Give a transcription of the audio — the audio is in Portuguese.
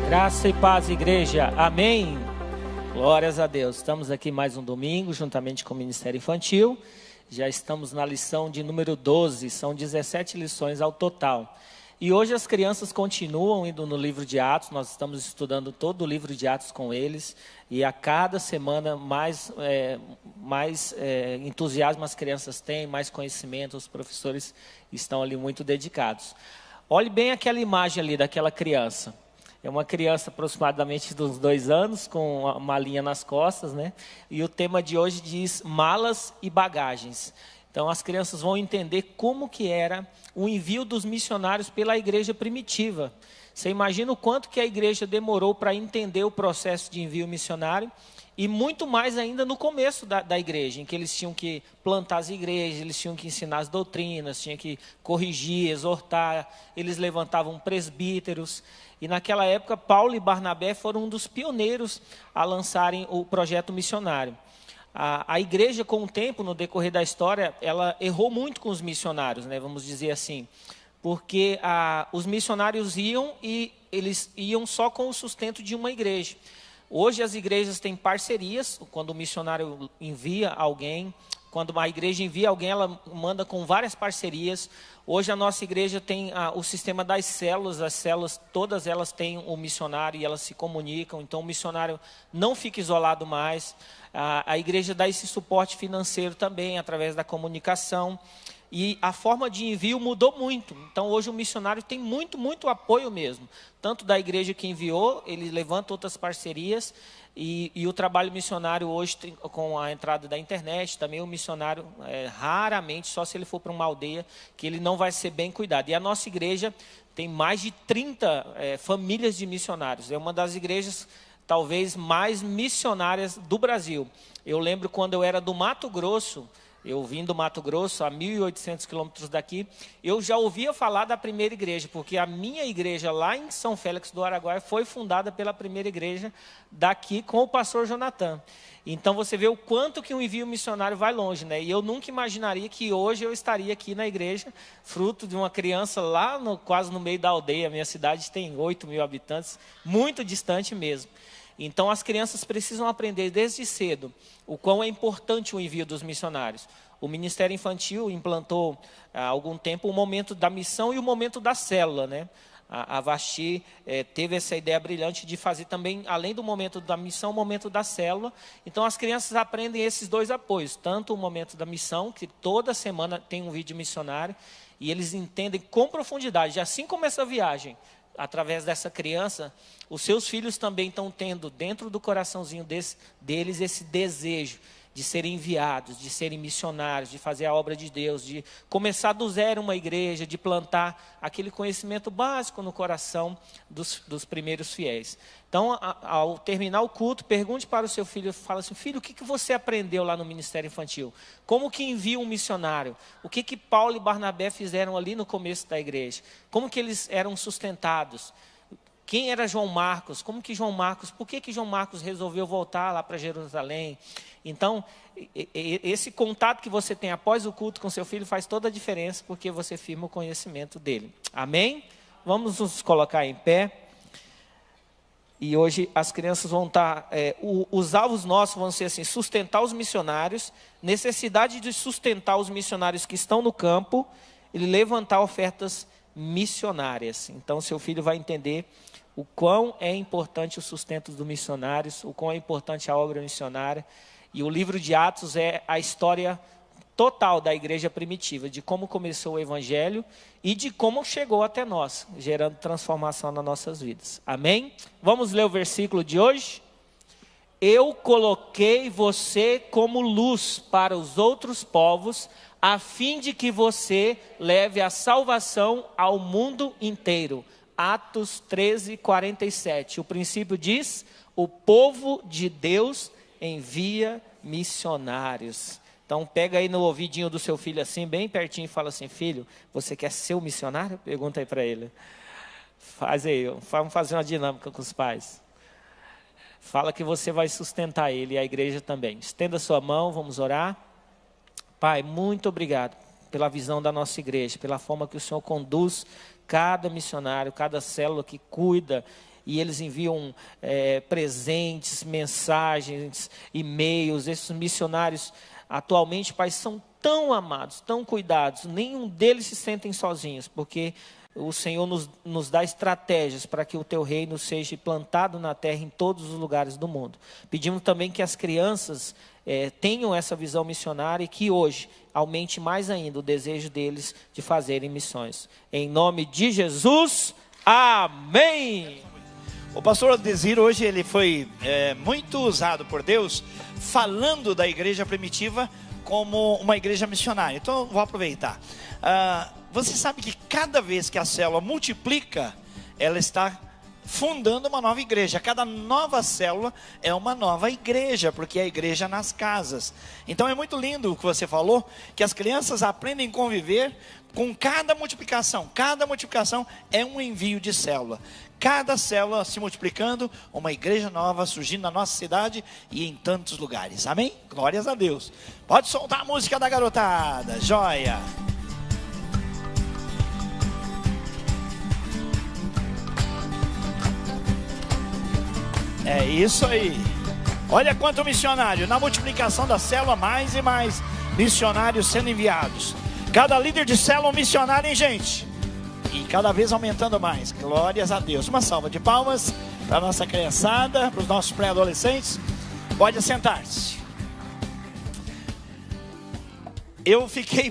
Graça e paz, igreja. Amém. Glórias a Deus. Estamos aqui mais um domingo, juntamente com o Ministério Infantil. Já estamos na lição de número 12. São 17 lições ao total. E hoje as crianças continuam indo no livro de Atos. Nós estamos estudando todo o livro de Atos com eles. E a cada semana mais entusiasmo as crianças têm, mais conhecimento. Os professores estão ali muito dedicados. Olhe bem aquela imagem ali daquela criança. É uma criança aproximadamente dos 2 anos, com uma malinha nas costas, né? E o tema de hoje diz malas e bagagens. Então as crianças vão entender como que era o envio dos missionários pela igreja primitiva. Você imagina o quanto que a igreja demorou para entender o processo de envio missionário, e muito mais ainda no começo da igreja, em que eles tinham que plantar as igrejas, eles tinham que ensinar as doutrinas, tinham que corrigir, exortar, eles levantavam presbíteros. E naquela época, Paulo e Barnabé foram um dos pioneiros a lançarem o projeto missionário. A igreja, com o tempo, no decorrer da história, ela errou muito com os missionários, né, vamos dizer assim. Porque os missionários iam e eles iam só com o sustento de uma igreja. Hoje as igrejas têm parcerias, quando o missionário envia alguém, quando uma igreja envia alguém, ela manda com várias parcerias. Hoje a nossa igreja tem o sistema das células, as células, todas elas têm um missionário e elas se comunicam, então o missionário não fica isolado mais. A igreja dá esse suporte financeiro também, através da comunicação. E a forma de envio mudou muito. Então hoje o missionário tem muito apoio mesmo. Tanto da igreja que enviou, ele levanta outras parcerias. E o trabalho missionário hoje, com a entrada da internet, também o missionário, raramente, só se ele for para uma aldeia, que ele não vai ser bem cuidado. E a nossa igreja tem mais de 30 famílias de missionários. É uma das igrejas talvez mais missionárias do Brasil. Eu lembro quando eu era do Mato Grosso. Eu vim do Mato Grosso, a 1.800 quilômetros daqui, eu já ouvia falar da primeira igreja, porque a minha igreja lá em São Félix do Araguaia foi fundada pela primeira igreja daqui com o pastor Jonathan. Então você vê o quanto que um envio missionário vai longe, né? E eu nunca imaginaria que hoje eu estaria aqui na igreja, fruto de uma criança lá quase no meio da aldeia. Minha cidade tem 8.000 habitantes, muito distante mesmo. Então as crianças precisam aprender desde cedo o quão é importante o envio dos missionários. O Ministério Infantil implantou há algum tempo o momento da missão e o momento da célula, né? A Vasti teve essa ideia brilhante de fazer também, além do momento da missão, o momento da célula. Então as crianças aprendem esses dois apoios, tanto o momento da missão, que toda semana tem um vídeo missionário, e eles entendem com profundidade, assim como essa viagem. Através dessa criança, os seus filhos também estão tendo dentro do coraçãozinho deles esse desejo de serem enviados, de serem missionários, de fazer a obra de Deus, de começar do zero uma igreja, de plantar aquele conhecimento básico no coração dos primeiros fiéis. Então, ao terminar o culto, pergunte para o seu filho, fala assim: filho, o que você aprendeu lá no Ministério Infantil? Como que envia um missionário? O que Paulo e Barnabé fizeram ali no começo da igreja? Como que eles eram sustentados? Quem era João Marcos? Como que João Marcos, por que João Marcos resolveu voltar lá para Jerusalém? Então, esse contato que você tem após o culto com seu filho faz toda a diferença, porque você firma o conhecimento dele. Amém? Vamos nos colocar em pé. E hoje as crianças vão estar, os alvos nossos vão ser assim: sustentar os missionários, necessidade de sustentar os missionários que estão no campo, e levantar ofertas missionárias. Então seu filho vai entender o quão é importante o sustento dos missionários, o quão é importante a obra missionária. E o livro de Atos é a história total da igreja primitiva, de como começou o evangelho e de como chegou até nós, gerando transformação nas nossas vidas. Amém? Vamos ler o versículo de hoje? Eu coloquei você como luz para os outros povos, a fim de que você leve a salvação ao mundo inteiro. Atos 13:47. O princípio diz: o povo de Deus envia missionários. Então pega aí no ouvidinho do seu filho assim, bem pertinho, e fala assim: filho, você quer ser um missionário? Pergunta aí para ele. Faz aí, vamos fazer uma dinâmica com os pais. Fala que você vai sustentar ele e a igreja também. Estenda sua mão, vamos orar. Pai, muito obrigado pela visão da nossa igreja, pela forma que o Senhor conduz cada missionário, cada célula que cuida e eles enviam presentes, mensagens, e-mails. Esses missionários atualmente, Pai, são tão amados, tão cuidados, nenhum deles se sentem sozinhos, porque o Senhor nos dá estratégias para que o teu reino seja plantado na terra em todos os lugares do mundo. Pedimos também que as crianças tenham essa visão missionária e que hoje aumente mais ainda o desejo deles de fazerem missões. Em nome de Jesus, amém! O pastor Adesir hoje ele foi muito usado por Deus, falando da igreja primitiva como uma igreja missionária. Então eu vou aproveitar. Você sabe que cada vez que a célula multiplica, ela está fundando uma nova igreja. Cada nova célula é uma nova igreja, porque é a igreja nas casas. Então é muito lindo o que você falou, que as crianças aprendem a conviver com cada multiplicação. Cada multiplicação é um envio de célula. Cada célula se multiplicando, uma igreja nova surgindo na nossa cidade e em tantos lugares. Amém? Glórias a Deus. Pode soltar a música da garotada. Joia! É isso aí. Olha quanto missionário. Na multiplicação da célula, mais e mais missionários sendo enviados. Cada líder de célula um missionário, hein, gente? E cada vez aumentando mais. Glórias a Deus. Uma salva de palmas para a nossa criançada, para os nossos pré-adolescentes. Pode assentar-se. Eu fiquei